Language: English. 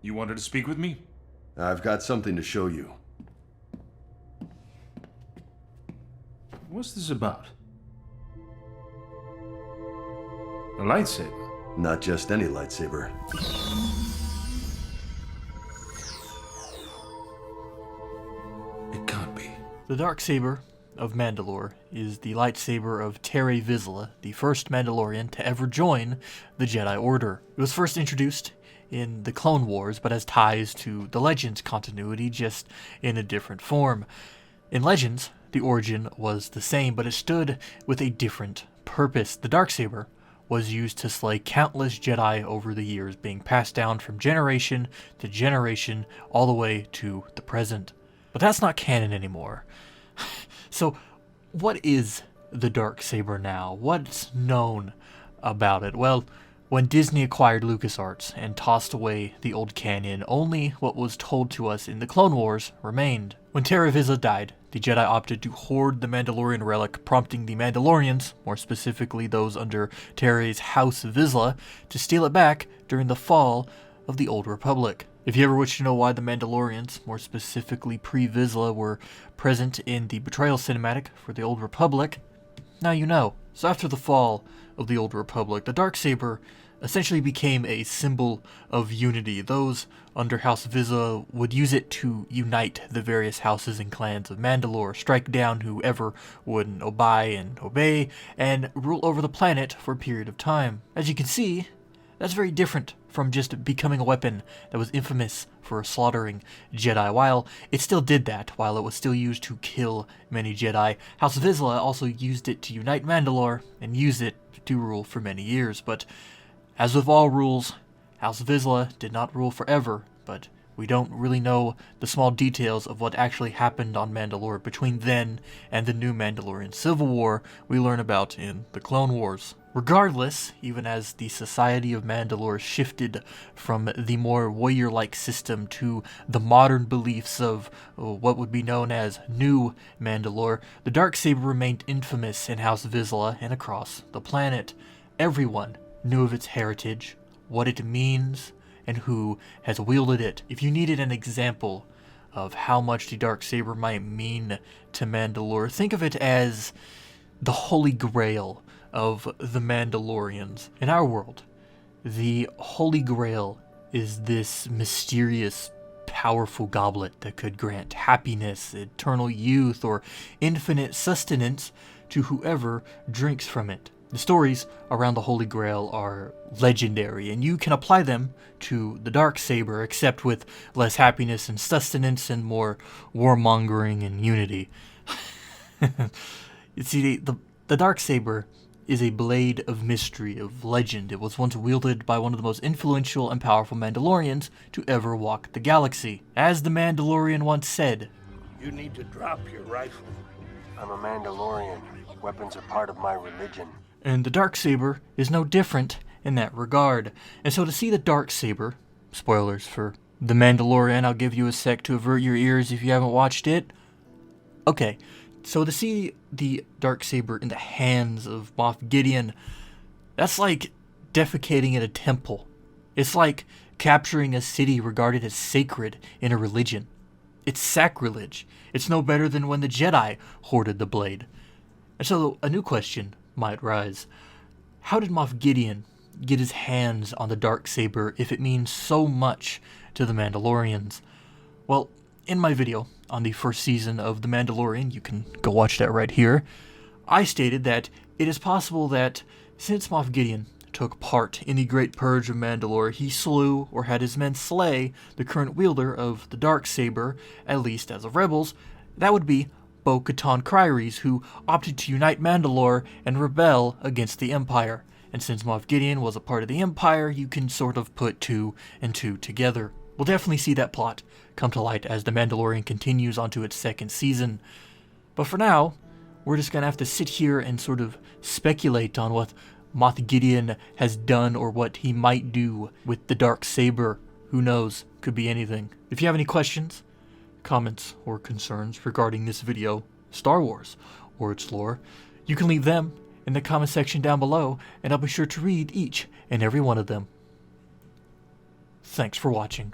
You wanted to speak with me? I've got something to show you. What's this about? A lightsaber? Not just any lightsaber. It can't be. The Darksaber of Mandalore is the lightsaber of Tarre Vizsla, the first Mandalorian to ever join the Jedi Order. It was first introduced in the Clone Wars, but has ties to the Legends continuity, just in a different form. In Legends, the origin was the same, but it stood with a different purpose. The Darksaber was used to slay countless Jedi over the years, being passed down from generation to generation, all the way to the present. But that's not canon anymore. So, what is the Darksaber now? What's known about it? Well, when Disney acquired LucasArts and tossed away the old canon, only what was told to us in the Clone Wars remained. When Tarre Vizsla died, the Jedi opted to hoard the Mandalorian relic, prompting the Mandalorians, more specifically those under Tarre's House Vizsla, to steal it back during the fall of the Old Republic. If you ever wish to know why the Mandalorians, more specifically pre-Vizsla, were present in the Betrayal cinematic for the Old Republic, now you know. So after the fall of the Old Republic, the Darksaber essentially became a symbol of unity. Those under House Vizsla would use it to unite the various houses and clans of Mandalore, strike down whoever wouldn't obey, and rule over the planet for a period of time. As you can see, that's very different from just becoming a weapon that was infamous for slaughtering Jedi. While it still did that, while it was still used to kill many Jedi, House Vizsla also used it to unite Mandalore and use it to rule for many years. But as with all rules, House Vizsla did not rule forever, but we don't really know the small details of what actually happened on Mandalore between then and the new Mandalorian Civil War we learn about in the Clone Wars. Regardless, even as the society of Mandalore shifted from the more warrior-like system to the modern beliefs of what would be known as New Mandalore, the Darksaber remained infamous in House Vizsla and across the planet. Everyone knew of its heritage, what it means, and who has wielded it. If you needed an example of how much the Darksaber might mean to Mandalore, think of it as the Holy Grail of the Mandalorians. In our world, the Holy Grail is this mysterious, powerful goblet that could grant happiness, eternal youth, or infinite sustenance to whoever drinks from it. The stories around the Holy Grail are legendary, and you can apply them to the Darksaber, except with less happiness and sustenance and more warmongering and unity. You see, the Darksaber is a blade of mystery, of legend. It was once wielded by one of the most influential and powerful Mandalorians to ever walk the galaxy. As the Mandalorian once said, "You need to drop your rifle." I'm a Mandalorian. Weapons are part of my religion. And the Darksaber is no different in that regard. And so to see the Darksaber, spoilers for The Mandalorian, I'll give you a sec to avert your ears if you haven't watched it. Okay, so to see the Darksaber in the hands of Moff Gideon, that's like defecating at a temple. It's like capturing a city regarded as sacred in a religion. It's sacrilege. It's no better than when the Jedi hoarded the blade. And so a new question might rise. How did Moff Gideon get his hands on the Darksaber if it means so much to the Mandalorians? Well, in my video on the first season of The Mandalorian, you can go watch that right here, I stated that it is possible that since Moff Gideon took part in the Great Purge of Mandalore, he slew or had his men slay the current wielder of the Darksaber, at least as of rebels. That would be Bo-Katan Kryze, who opted to unite Mandalore and rebel against the Empire. And since Moff Gideon was a part of the Empire, you can sort of put two and two together. We'll definitely see that plot come to light as The Mandalorian continues onto its second season. But for now, we're just gonna have to sit here and sort of speculate on what Moff Gideon has done or what he might do with the Darksaber. Who knows? Could be anything. If you have any questions, comments, or concerns regarding this video, Star Wars, or its lore, you can leave them in the comment section down below, and I'll be sure to read each and every one of them. Thanks for watching.